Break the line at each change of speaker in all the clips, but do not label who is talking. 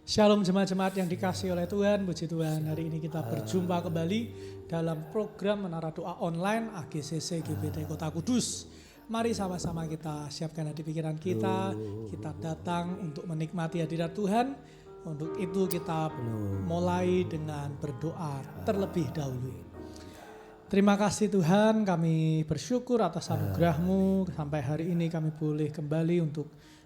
Shalom jemaat-jemaat yang dikasihi oleh Tuhan, puji Tuhan. Hari ini kita berjumpa kembali dalam program Menara Doa Online AGCC GBT Kota Kudus. Mari sama-sama kita siapkan hati pikiran kita datang untuk menikmati hadirat Tuhan. Untuk itu kita mulai dengan berdoa terlebih dahulu. Terima kasih Tuhan, kami bersyukur atas anugerah-Mu. Sampai hari ini kami boleh kembali untuk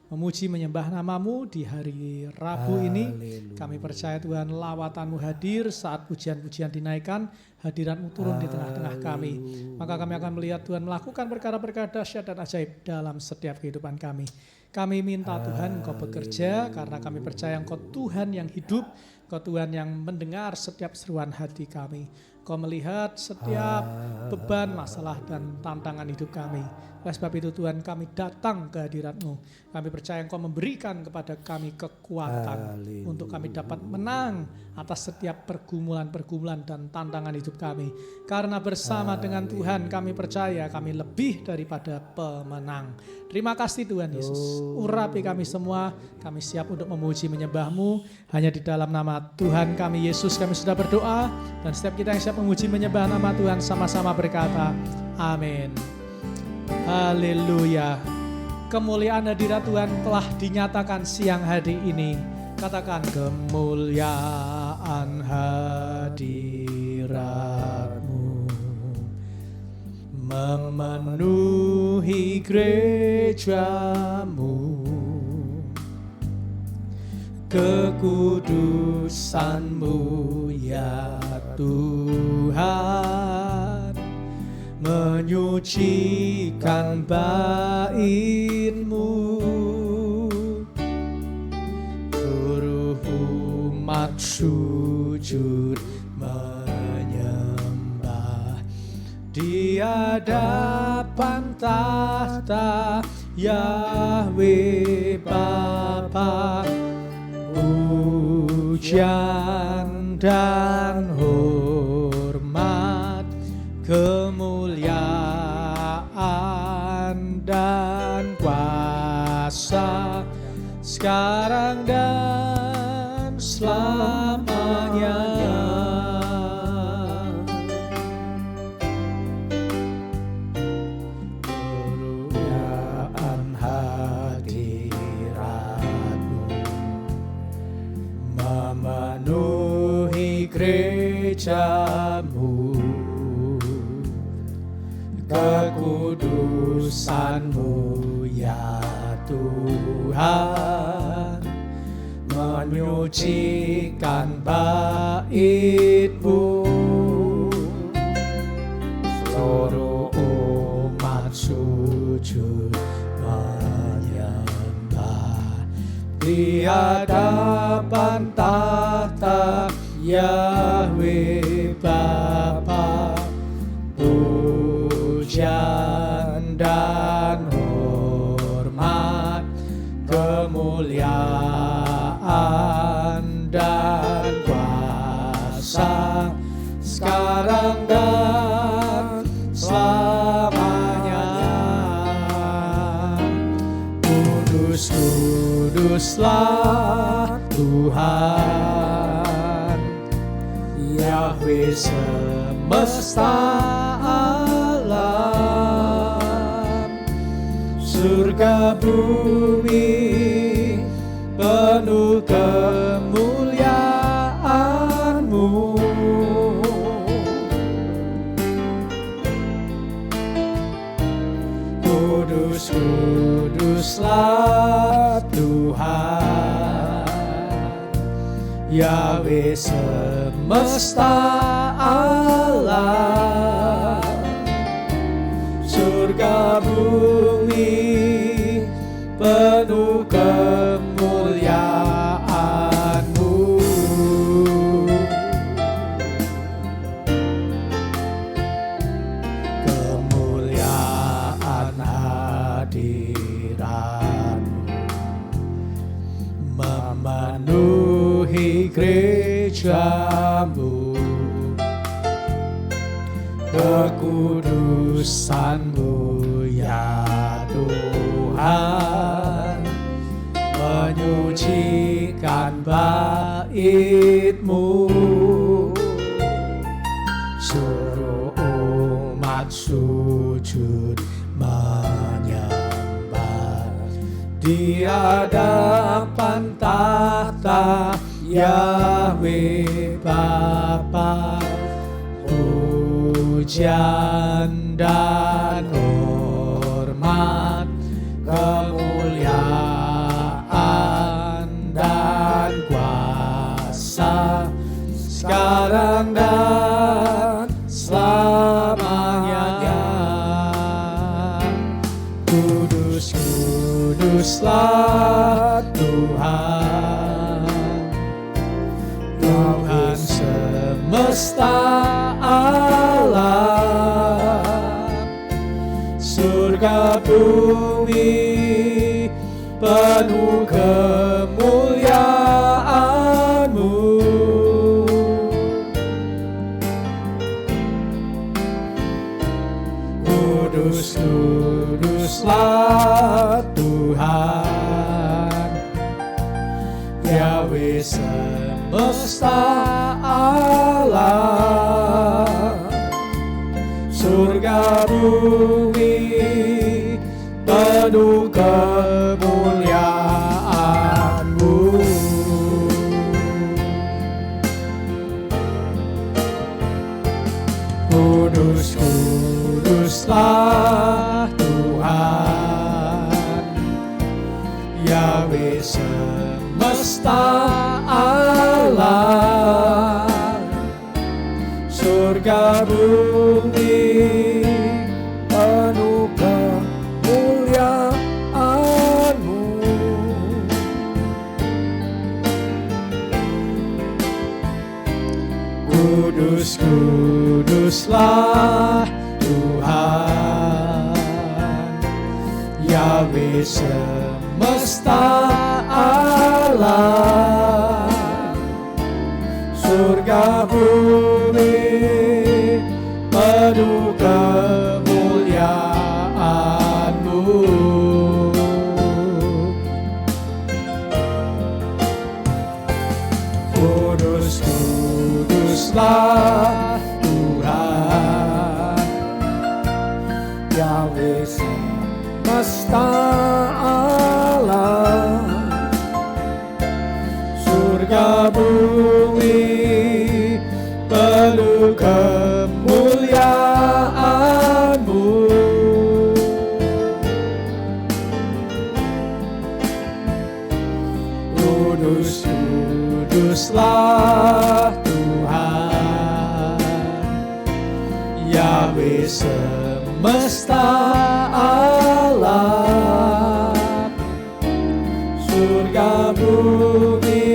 memuji menyembah nama-Mu di hari Rabu ini. Kami percaya Tuhan, lawatan-Mu hadir saat pujian-pujian dinaikkan, hadirat-Mu turun di tengah-tengah kami. Maka kami akan melihat Tuhan melakukan perkara-perkara dahsyat dan ajaib dalam setiap kehidupan kami. Kami minta Tuhan Engkau bekerja karena kami percaya Engkau Tuhan yang hidup, Engkau Tuhan yang mendengar setiap seruan hati kami. Engkau melihat setiap beban, masalah dan tantangan hidup kami. Oleh sebab itu Tuhan, kami datang ke hadirat-Mu. Kami percaya Engkau memberikan kepada kami kekuatan untuk kami dapat menang atas setiap pergumulan-pergumulan dan tantangan hidup kami. Karena bersama dengan Tuhan kami percaya kami lebih daripada pemenang. Terima kasih Tuhan Yesus. Urapi kami semua, kami siap untuk memuji menyembah-Mu. Hanya di dalam nama Tuhan kami Yesus kami sudah berdoa. Dan setiap kita yang siap memuji menyembah nama Tuhan sama-sama berkata, amin. Haleluya. Kemuliaan hadirat Tuhan telah dinyatakan siang hari ini. Katakan kemuliaan hadirat-Mu memenuhi gereja-Mu. Kekudusan-Mu ya Tuhan, menyucikan bait-Mu. Seluruh umat sujud menyembah di hadapan tahta Yahweh Bapa. Pujian dan hormat, kemuliaan dan kuasa sekarang dan selamanya. Kemuliaan hadirat-Mu memenuhi gereja-Mu. Kekudusan-Mu ya Tuhan, menyucikan bait-Mu. Seluruh umat sujud menyembah di hadapan tahta Yahweh Bapa. Pujian dan hormat, kemuliaan dan kuasa sekarang dan selamanya. Kudus, kuduslah Tuhan, Yahweh semesta alam. Surga bumi penuh kemuliaan-Mu. Kudus, kuduslah Tuhan, Yahweh semesta alam. Surga bumi penuh kemuliaan-Mu. Kemuliaan hadirat-Mu memenuhi gereja-Mu. Kekudusan-Mu ya Tuhan, menyucikan
merapikan bait-Mu, suruh umat sujud menyembah di hadapan tahta Yahweh Bapa. Pujian dan hormat, kemuliaan dan kuasa, sekarang dan selamanya. Kudus, kuduslah Tuhan, Tuhan semesta alam, surga bumi penuh kemuliaan-Mu. Kudus, kuduslah Tuhan, Yahweh semesta alam, surga bumi penuh kemuliaan-Mu. Kudus, kuduslah Tuhan, Yahweh semesta alam, surga bumi penuh kemuliaan-Mu. Kudus, kuduslah Tuhan, Yahweh semesta alam, surga bumi penuh kemuliaan-Mu. Kudus, kuduslah Tuhan, Yahweh semesta alam, surga bumi penuh kemuliaan-Mu. Kudus, kuduslah Tuhan, Yahweh semesta alam, surga bumi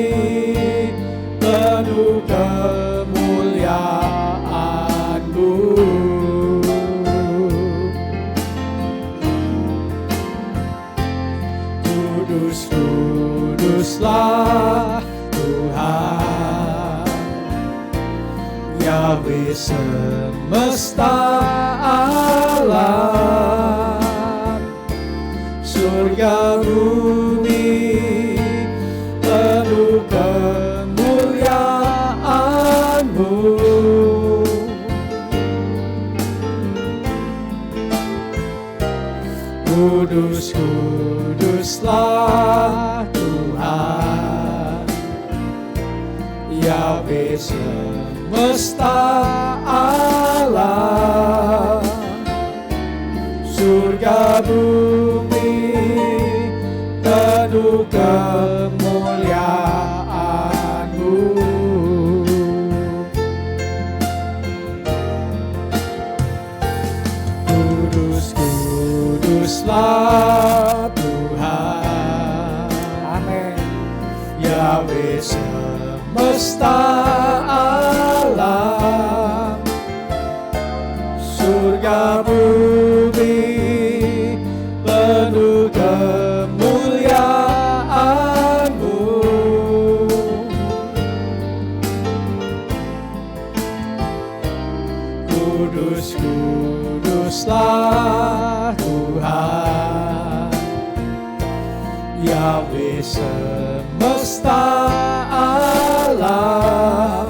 penuh kemuliaan-Mu. Kudus, kuduslah Tuhan, Yahweh semesta alam, surga bumi penuh kemuliaan-Mu. Kudus, kuduslah Tuhan, Yahweh semesta alam, surga bumi penuh kemuliaan-Mu. Kudus, kuduslah Tuhan, amin, Yahweh semesta alam, surga bumi penuh kemuliaan-Mu. Kudus, kuduslah Tuhan, Yahweh semesta semesta alam,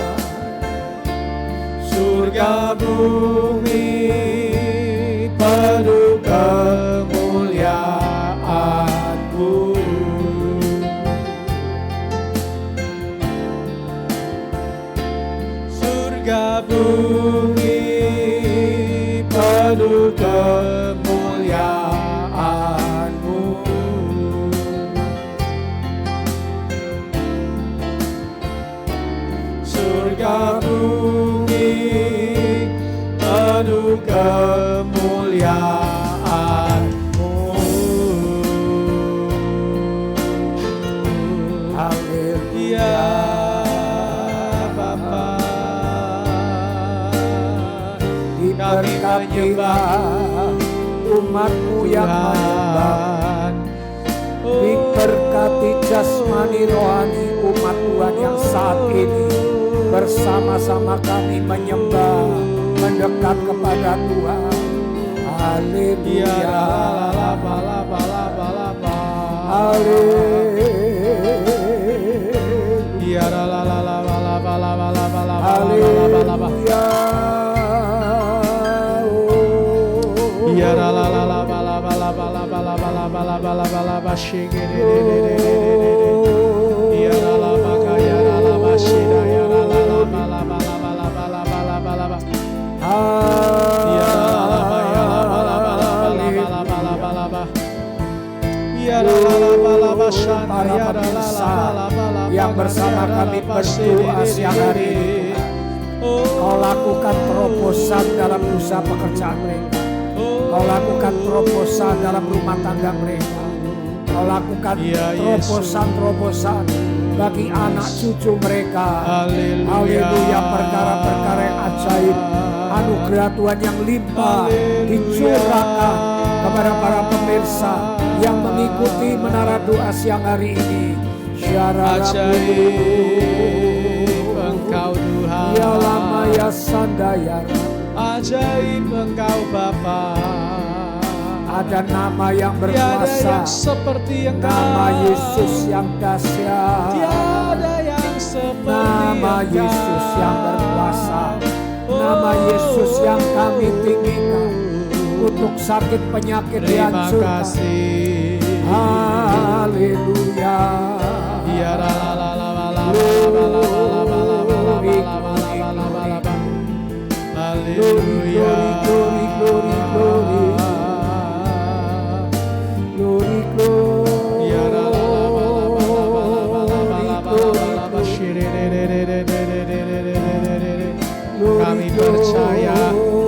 surga bumi penuh kemuliaan-Mu. Surga bumi penuh kemuliaan-Mu. Surga bumi penuh kemuliaan-Mu. Haleluya Bapa, diberkatilah umat-Mu yang menyembah, diberkati jasmani rohani umat Tuhan yang saat ini bersama-sama kami menyembah, mendekat kepada Tuhan. Haleluya. Haleluya. Para pemirsa yang bersama kami berdoa siang hari ini, Kau lakukan terobosan dalam usaha pekerjaan mereka, Kau lakukan terobosan dalam rumah tangga mereka, Kau lakukan terobosan-terobosan bagi anak cucu mereka. Haleluya. Perkara-perkara yang ajaib, anugerah Tuhan yang limpah dicurahkan kepada para pemirsa yang mengikuti menara doa siang hari ini.
Ajaib Engkau Tuhan,
ya lama ya sandayara.
Ajaib Engkau Bapa,
ada nama yang
tiada
berkuasa,
yang seperti Engkau.
nama Yesus yang dahsyat,
Tiada yang seperti
nama
Engkau.
Yesus yang berkuasa, nama Yesus yang kami tinggikan, untuk sakit penyakit
Terima
dihancurkan.
kasih.
Haleluya.
Ya la la la la la la la Haleluya.
Glory, glory, glory. Glory, glory.
Ya la la la Kami percaya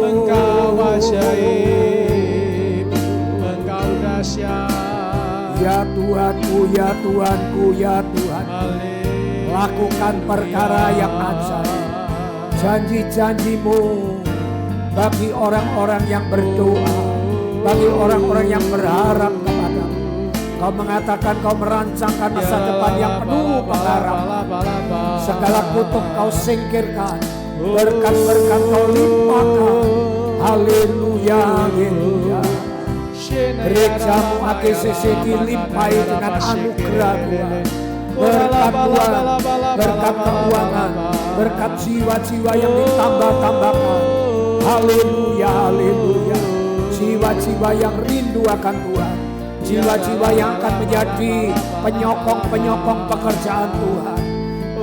Engkau ajaib, Engkau dahsyat.
Ya Tuhanku, ya Tuhanku, ya Tuhan, lakukan perkara yang ajaib. Janji-janji-Mu bagi orang-orang yang berdoa, bagi orang-orang yang berharap kepadamu. Kau mengatakan Kau merancangkan masa depan yang penuh pengharapan. Segala kutuk Kau singkirkan, berkat-berkat Kau limpahkan. Haleluya, haleluya. Gereja-Mu AGCC dilimpahi dengan anugerah Tuhan, berkat Tuhan, berkat keuangan, berkat jiwa-jiwa yang ditambah-tambahkan. Haleluya, haleluya. Jiwa-jiwa yang rindu akan Tuhan, jiwa-jiwa yang akan menjadi penyokong-penyokong pekerjaan Tuhan.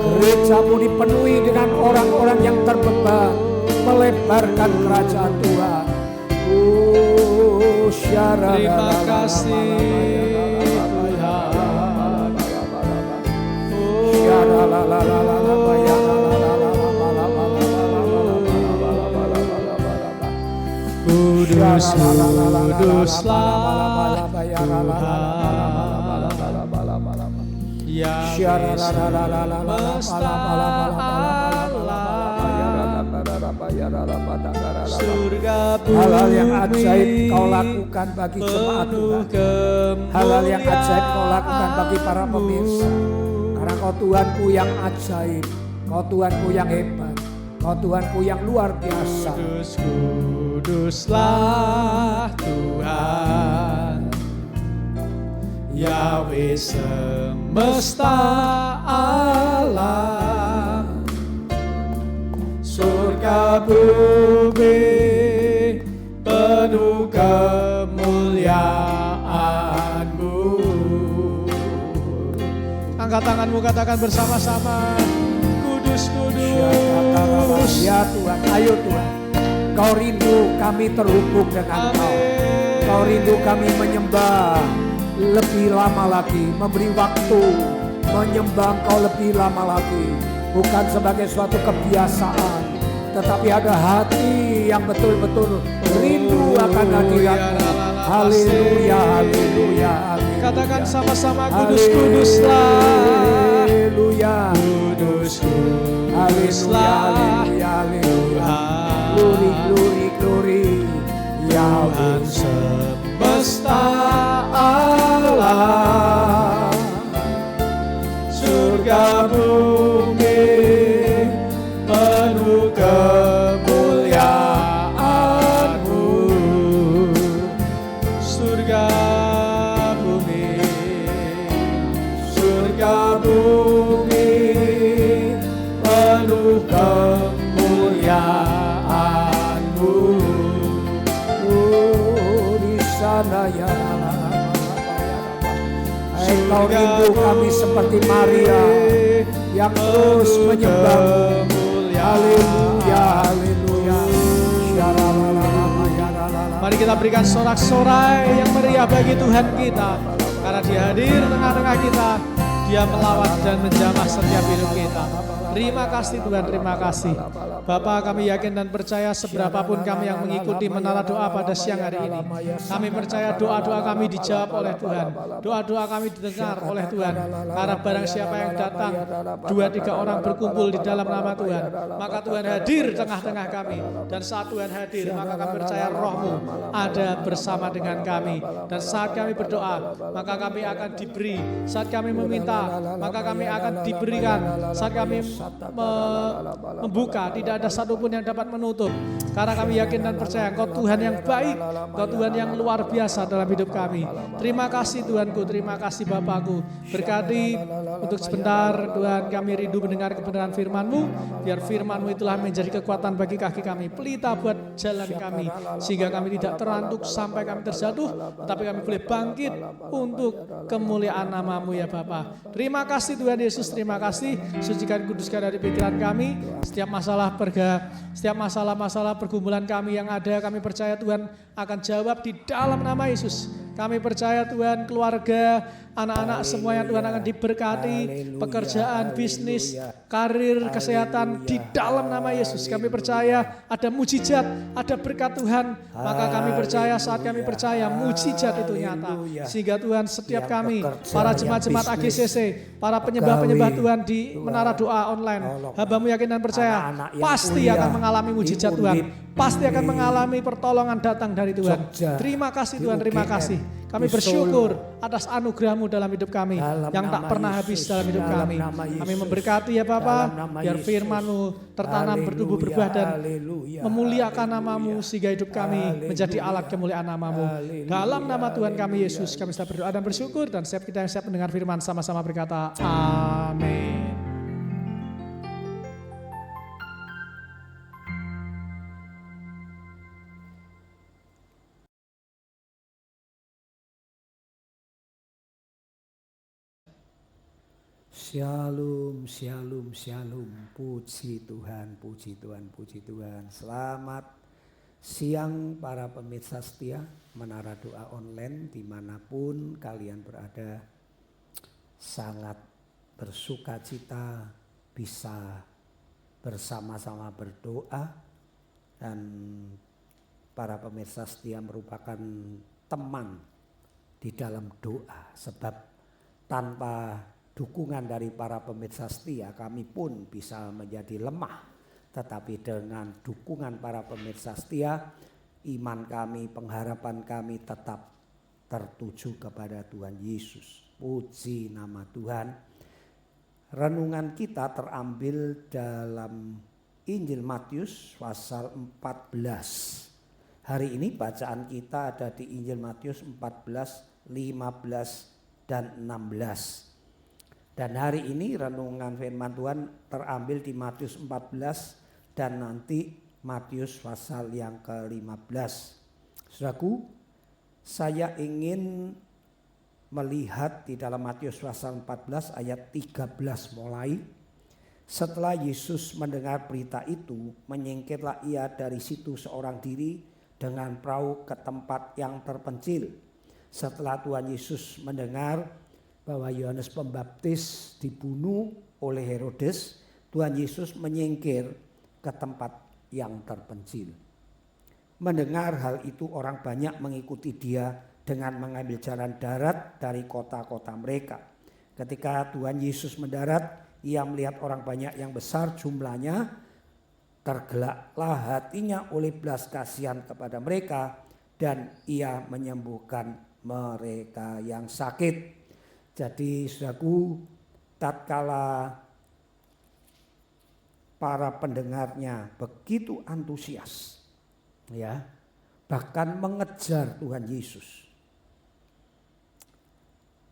Gereja-Mu dipenuhi dengan orang-orang yang terbeban, melebarkan kerajaan Tuhan.
Terima kasih Kudus, kuduslah Tuhan yang semesta alam, surga bumi
hal-hal yang ajaib Kau lakukan bagi jemaat Tuhan, hal-hal yang ajaib Kau lakukan bagi para pemirsa. Karena Kau Tuhanku yang ajaib, Kau Tuhanku yang hebat, Kau Tuhanku yang luar biasa.
Kudus, kuduslah Tuhan Yahweh semesta alam, surga bumi penuh kemuliaan-Mu. Angkat tanganmu, katakan bersama-sama, kudus, kudus.
Ya Tuhan, ayo Tuhan, Kau rindu kami terhubung dengan Kau. Kau rindu kami menyembah lebih lama lagi, memberi waktu menyembah Kau lebih lama lagi, bukan sebagai suatu kebiasaan, tetapi ada hati yang betul-betul rindu akan hadirat-Mu. Haleluya, haleluya, haleluya.
Katakan sama-sama, kudus, kuduslah.
Haleluya,
Kudus,
haleluya,
kuduslah.
haleluya, haleluya. Glory, glory, glory. Yahweh
semesta alam, surga bumi penuh kemuliaan-Mu. Surga bumi, surga bumi penuh kemuliaan-Mu.
di sana ya. Engkau rindu kami seperti Maria yang terus menyembah. Haleluya, haleluya.
Mari kita berikan sorak-sorai yang meriah bagi Tuhan kita, karena Dia hadir tengah-tengah kita. Dia melawat dan menjamah setiap hidup kita. Terima kasih Tuhan, terima kasih. Bapa, kami yakin dan percaya seberapapun kami yang mengikuti menara doa pada siang hari ini, kami percaya doa-doa kami dijawab oleh Tuhan, doa-doa kami didengar oleh Tuhan. Karena barang siapa yang datang 2-3 orang berkumpul di dalam nama Tuhan, maka Tuhan hadir tengah-tengah kami. Dan saat Tuhan hadir, maka kami percaya Roh-Mu ada bersama dengan kami. Dan saat kami berdoa, maka kami akan diberi. Saat kami meminta, maka kami akan diberikan. Saat kami membuka, tidak ada satupun yang dapat menutup. Karena kami yakin dan percaya Engkau Tuhan yang baik, Engkau Tuhan yang luar biasa dalam hidup kami. Terima kasih Tuhanku, terima kasih Bapakku. Berkati untuk sebentar Tuhan, kami rindu mendengar kebenaran firman-Mu. Biar firman-Mu itulah menjadi kekuatan bagi kaki kami, pelita buat jalan kami, sehingga kami tidak terantuk sampai kami terjatuh, tetapi kami boleh bangkit untuk kemuliaan nama-Mu ya Bapa. Terima kasih Tuhan Yesus, terima kasih. Sucikan, kuduskan dari pikiran kami, setiap masalah pergumulan kami yang ada, kami percaya Tuhan akan jawab di dalam nama Yesus. Kami percaya Tuhan, keluarga, anak-anak semuanya Tuhan akan diberkati, pekerjaan, bisnis, karir, kesehatan di dalam nama Yesus. Kami percaya ada mujizat, ada berkat Tuhan, maka kami percaya, saat kami percaya mujizat itu nyata. Sehingga Tuhan, setiap kami, para jemaat-jemaat AGCC, para penyembah-penyembah Tuhan di menara doa online, hamba-Mu yakin dan percaya pasti akan mengalami mujizat Tuhan, pasti akan mengalami pertolongan datang dari Tuhan. Terima kasih Tuhan, terima kasih. Kami bersyukur atas anugerah-Mu dalam hidup kami yang tak pernah habis dalam hidup kami. Kami memberkati ya Bapa, biar firman-Mu tertanam, bertumbuh, berbuah dan memuliakan nama-Mu, sehingga hidup kami menjadi alat kemuliaan nama-Mu. Dalam nama Tuhan kami Yesus, kami sudah berdoa dan bersyukur, dan setiap kita yang siap mendengar firman sama-sama berkata amin.
Shalom, shalom, shalom. Puji Tuhan, puji Tuhan, puji Tuhan. Selamat siang para pemirsa setia Menara Doa Online dimanapun kalian berada. Sangat bersuka cita bisa bersama-sama berdoa, dan para pemirsa setia merupakan teman di dalam doa, sebab tanpa dukungan dari para pemirsa setia kami pun bisa menjadi lemah. Tetapi dengan dukungan para pemirsa setia, iman kami, pengharapan kami tetap tertuju kepada Tuhan Yesus. Puji nama Tuhan. Renungan kita terambil dalam Injil Matius pasal 14. Hari ini bacaan kita ada di Injil Matius 14, 15 dan 16. Dan hari ini renungan firman Tuhan terambil di Matius 14 dan nanti Matius pasal yang ke-15. Saudaraku, saya ingin melihat di dalam Matius pasal 14 ayat 13 mulai. Setelah Yesus mendengar berita itu, menyingkirlah ia dari situ seorang diri dengan perahu ke tempat yang terpencil. Setelah Tuhan Yesus mendengar bahwa Yohanes Pembaptis dibunuh oleh Herodes, Tuhan Yesus menyingkir ke tempat yang terpencil. Mendengar hal itu, orang banyak mengikuti dia dengan mengambil jalan darat dari kota-kota mereka. Ketika Tuhan Yesus mendarat, ia melihat orang banyak yang besar jumlahnya, tergeraklah hatinya oleh belas kasihan kepada mereka dan ia menyembuhkan mereka yang sakit. Jadi saudaraku, tatkala para pendengarnya begitu antusias, ya, bahkan mengejar Tuhan Yesus.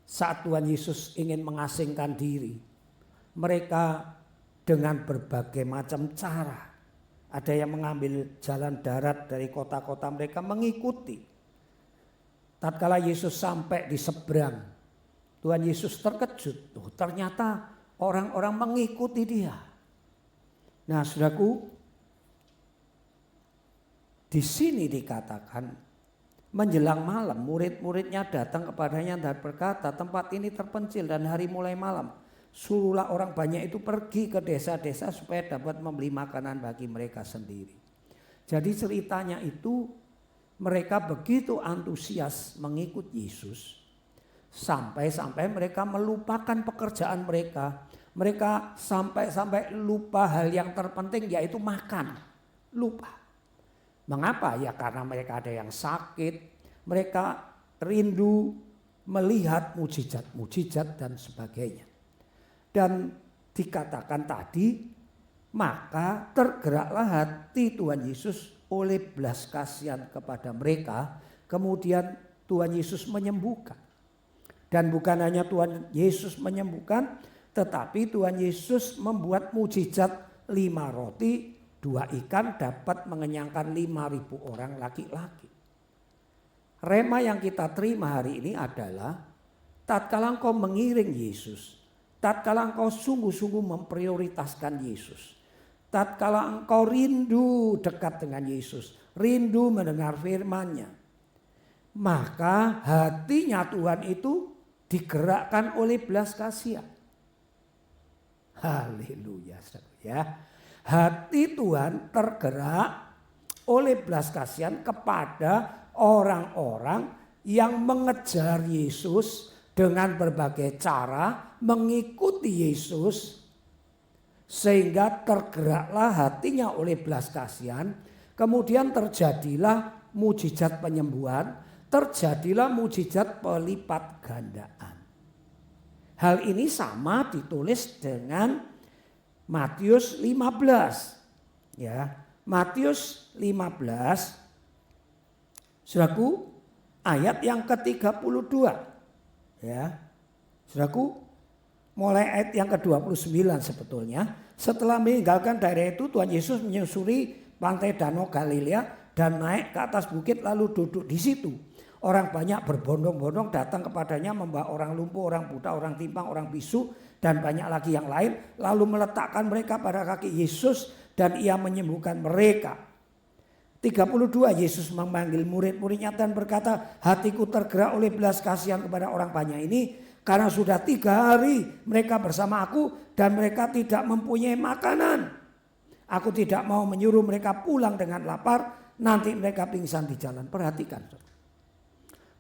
Saat Tuhan Yesus ingin mengasingkan diri, mereka dengan berbagai macam cara, ada yang mengambil jalan darat dari kota-kota mereka mengikuti. Tatkala Yesus sampai di seberang, Tuhan Yesus terkejut, ternyata orang-orang mengikuti dia. Nah, saudaraku, di sini dikatakan menjelang malam murid-muridnya datang kepadanya dan berkata, tempat ini terpencil dan hari mulai malam. Suruhlah orang banyak itu pergi ke desa-desa supaya dapat membeli makanan bagi mereka sendiri. Jadi ceritanya itu mereka begitu antusias mengikut Yesus. Sampai mereka melupakan pekerjaan mereka. Mereka sampai lupa hal yang terpenting, yaitu makan. Lupa. Mengapa? Ya karena mereka ada yang sakit. Mereka rindu melihat mujizat-mujizat dan sebagainya. Dan dikatakan tadi, maka tergeraklah hati Tuhan Yesus oleh belas kasihan kepada mereka. Kemudian Tuhan Yesus menyembuhkan. Dan bukan hanya Tuhan Yesus menyembuhkan, tetapi Tuhan Yesus membuat mujizat 5 roti, 2 ikan dapat mengenyangkan 5.000 orang laki-laki. Rema yang kita terima hari ini adalah tatkala engkau mengiring Yesus, tatkala engkau sungguh-sungguh memprioritaskan Yesus, tatkala engkau rindu dekat dengan Yesus, rindu mendengar firman-Nya, maka hatinya Tuhan itu digerakkan oleh belas kasihan. Haleluya, ya. Hati Tuhan tergerak oleh belas kasihan kepada orang-orang yang mengejar Yesus dengan berbagai cara, mengikuti Yesus, sehingga tergeraklah hatinya oleh belas kasihan. Kemudian terjadilah mujizat penyembuhan, terjadilah mujizat pelipat gandaan. Hal ini sama ditulis dengan Matius 15. Ya, Matius 15, saudaraku, ayat yang ke-32. Ya, saudaraku, mulai ayat yang ke-29 sebetulnya. Setelah meninggalkan daerah itu, Tuhan Yesus menyusuri pantai Danau Galilea dan naik ke atas bukit lalu duduk di situ. Orang banyak berbondong-bondong datang kepadanya membawa orang lumpuh, orang buta, orang timpang, orang bisu dan banyak lagi yang lain. Lalu meletakkan mereka pada kaki Yesus dan ia menyembuhkan mereka. 32, Yesus memanggil murid-muridnya dan berkata, hatiku tergerak oleh belas kasihan kepada orang banyak ini. Karena sudah 3 hari mereka bersama aku dan mereka tidak mempunyai makanan. Aku tidak mau menyuruh mereka pulang dengan lapar, nanti mereka pingsan di jalan. Perhatikan.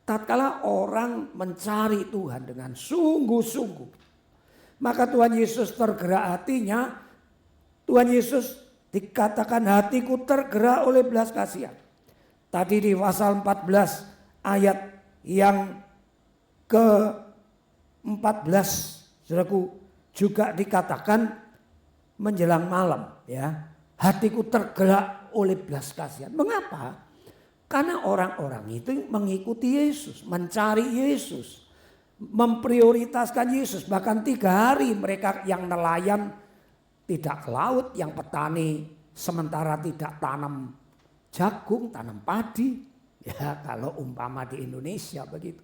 Tatkala orang mencari Tuhan dengan sungguh-sungguh, maka Tuhan Yesus tergerak hatinya. Tuhan Yesus dikatakan hatiku tergerak oleh belas kasihan. Tadi di pasal 14 ayat yang ke-14, saudaraku, juga dikatakan menjelang malam, ya, hatiku tergerak oleh belas kasihan. Mengapa? Karena orang-orang itu mengikuti Yesus, mencari Yesus. memprioritaskan Yesus. Bahkan 3 hari mereka yang nelayan tidak ke laut, yang petani sementara tidak tanam jagung, tanam padi. Ya kalau umpama di Indonesia begitu.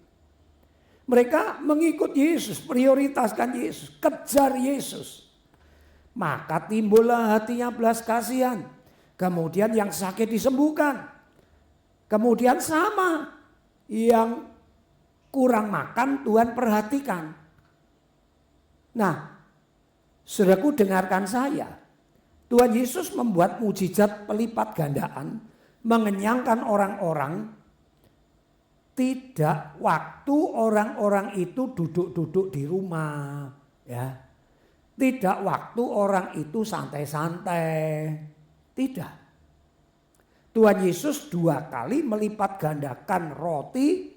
Mereka mengikut Yesus, prioritaskan Yesus, kejar Yesus. Maka timbullah hatinya belas kasihan. Kemudian yang sakit disembuhkan. Kemudian sama yang kurang makan Tuhan perhatikan. Nah, saudaraku dengarkan saya. Tuhan Yesus membuat mujizat pelipat gandaan, mengenyangkan orang-orang. Tidak waktu orang-orang itu duduk-duduk di rumah, ya. Tidak waktu orang itu santai-santai. Tidak. Tuhan Yesus 2 kali melipat gandakan roti.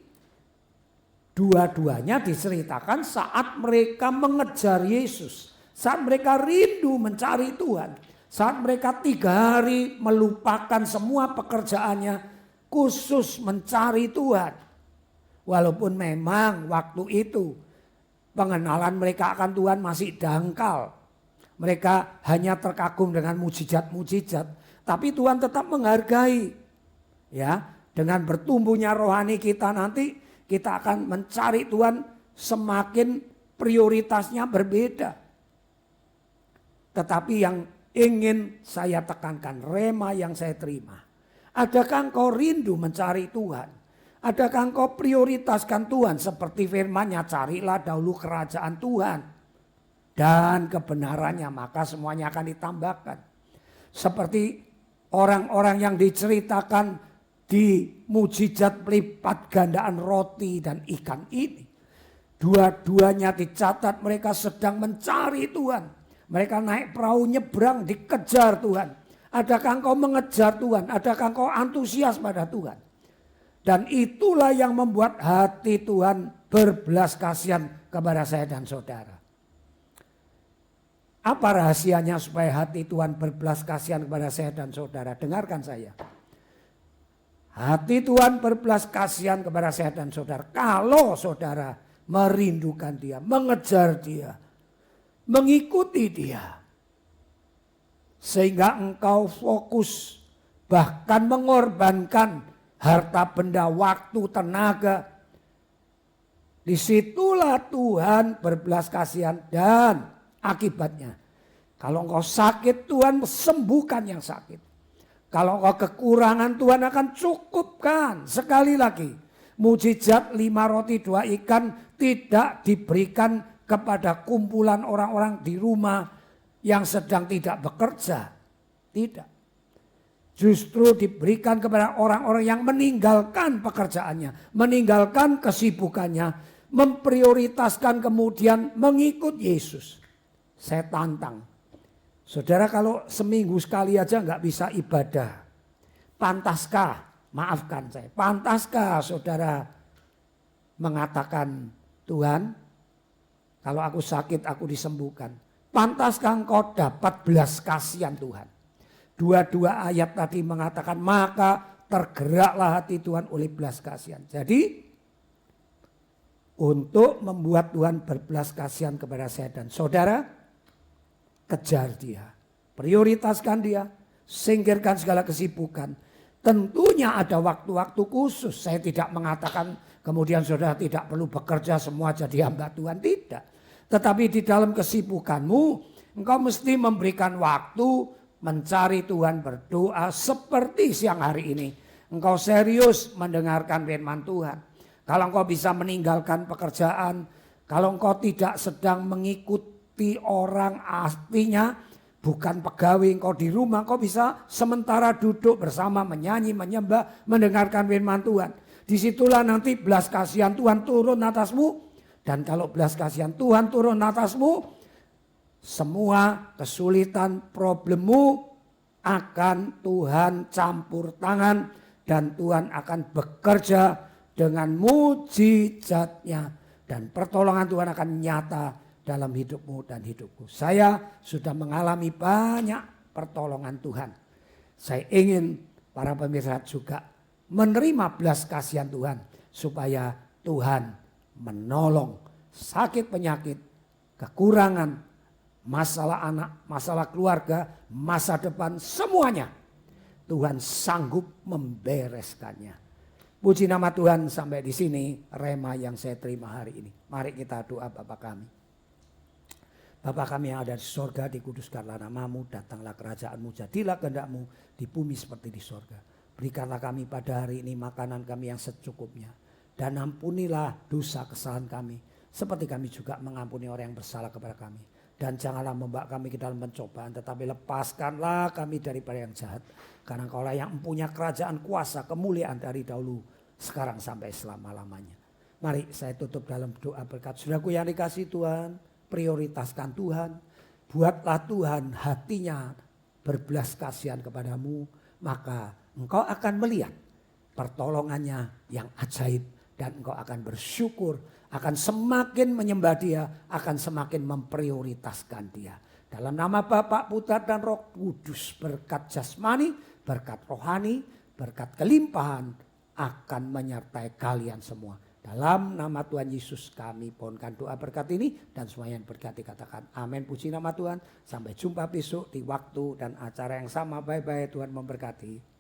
Dua-duanya diceritakan saat mereka mengejar Yesus. Saat mereka rindu mencari Tuhan. Saat mereka 3 hari melupakan semua pekerjaannya khusus mencari Tuhan. Walaupun memang waktu itu pengenalan mereka akan Tuhan masih dangkal. Mereka hanya terkagum dengan mujizat-mujizat. Tapi Tuhan tetap menghargai. Ya, dengan bertumbuhnya rohani kita nanti kita akan mencari Tuhan semakin prioritasnya berbeda. Tetapi yang ingin saya tekankan, rema yang saya terima. Adakah engkau rindu mencari Tuhan? Adakah engkau prioritaskan Tuhan seperti firman-Nya, carilah dahulu kerajaan Tuhan dan kebenarannya, maka semuanya akan ditambahkan. Seperti orang-orang yang diceritakan di mujizat pelipat gandaan roti dan ikan ini. Dua-duanya dicatat mereka sedang mencari Tuhan. Mereka naik perahu nyebrang dikejar Tuhan. Adakah engkau mengejar Tuhan? Adakah engkau antusias pada Tuhan? Dan itulah yang membuat hati Tuhan berbelas kasihan kepada saya dan saudara. Apa rahasianya supaya hati Tuhan berbelas kasihan kepada saya dan saudara? Dengarkan saya. Hati Tuhan berbelas kasihan kepada saya dan saudara. Kalau saudara merindukan Dia, mengejar Dia, mengikuti Dia. Sehingga engkau fokus, bahkan mengorbankan harta benda, waktu, tenaga. Disitulah Tuhan berbelas kasihan dan akibatnya. Kalau engkau sakit, Tuhan sembuhkan yang sakit. Kalau engkau kekurangan, Tuhan akan cukupkan. Sekali lagi, mujizat 5 roti 2 ikan tidak diberikan kepada kumpulan orang-orang di rumah yang sedang tidak bekerja. Tidak. Justru diberikan kepada orang-orang yang meninggalkan pekerjaannya, meninggalkan kesibukannya, memprioritaskan kemudian mengikut Yesus. Saya tantang. Saudara kalau seminggu sekali aja nggak bisa ibadah, pantaskah, maafkan saya, pantaskah saudara mengatakan Tuhan, kalau aku sakit aku disembuhkan. Pantaskah engkau dapat belas kasihan Tuhan? Dua-dua ayat tadi mengatakan maka tergeraklah hati Tuhan oleh belas kasihan. Jadi untuk membuat Tuhan berbelas kasihan kepada saya dan saudara, kejar Dia, prioritaskan Dia, singkirkan segala kesibukan. Tentunya ada waktu-waktu khusus. Saya tidak mengatakan kemudian saudara tidak perlu bekerja semua jadi hamba Tuhan, tidak. Tetapi di dalam kesibukanmu engkau mesti memberikan waktu mencari Tuhan, berdoa seperti siang hari ini. Engkau serius mendengarkan firman Tuhan. Kalau engkau bisa meninggalkan pekerjaan, kalau engkau tidak sedang mengikuti orang, artinya bukan pegawai, engkau di rumah, engkau bisa sementara duduk bersama menyanyi, menyembah, mendengarkan firman Tuhan. Disitulah nanti belas kasihan Tuhan turun atasmu. Dan kalau belas kasihan Tuhan turun atasmu, semua kesulitan problemmu akan Tuhan campur tangan. Dan Tuhan akan bekerja dengan mujizatnya. Dan pertolongan Tuhan akan nyata dalam hidupmu dan hidupku. Saya sudah mengalami banyak pertolongan Tuhan. Saya ingin para pemirsa juga menerima belas kasihan Tuhan. Supaya Tuhan menolong sakit penyakit, kekurangan, masalah anak, masalah keluarga, masa depan, semuanya Tuhan sanggup membereskannya. Puji nama Tuhan, sampai di sini rema yang saya terima hari ini. Mari kita doa Bapa kami. Bapa kami yang ada di sorga, dikuduskanlah namamu, datanglah kerajaanmu, jadilah kehendakmu di bumi seperti di sorga. Berikanlah kami pada hari ini makanan kami yang secukupnya. Dan ampunilah dosa kesalahan kami, seperti kami juga mengampuni orang yang bersalah kepada kami. Dan janganlah membawa kami ke dalam pencobaan, tetapi lepaskanlah kami daripada yang jahat. Karena Engkaulah yang mempunyai kerajaan, kuasa, kemuliaan dari dahulu, sekarang sampai selama-lamanya. Mari saya tutup dalam doa berkat. Saudaraku yang dikasihi Tuhan, prioritaskan Tuhan. Buatlah Tuhan hatinya berbelas kasihan kepadamu, maka engkau akan melihat pertolongannya yang ajaib. Dan engkau akan bersyukur, akan semakin menyembah dia, akan semakin memprioritaskan dia. Dalam nama Bapa, Putra dan Roh Kudus, berkat jasmani, berkat rohani, berkat kelimpahan akan menyertai kalian semua. Dalam nama Tuhan Yesus kami pohonkan doa berkat ini, dan semua yang berkati katakan amin. Puji nama Tuhan. Sampai jumpa besok di waktu dan acara yang sama. Bye-bye, Tuhan memberkati.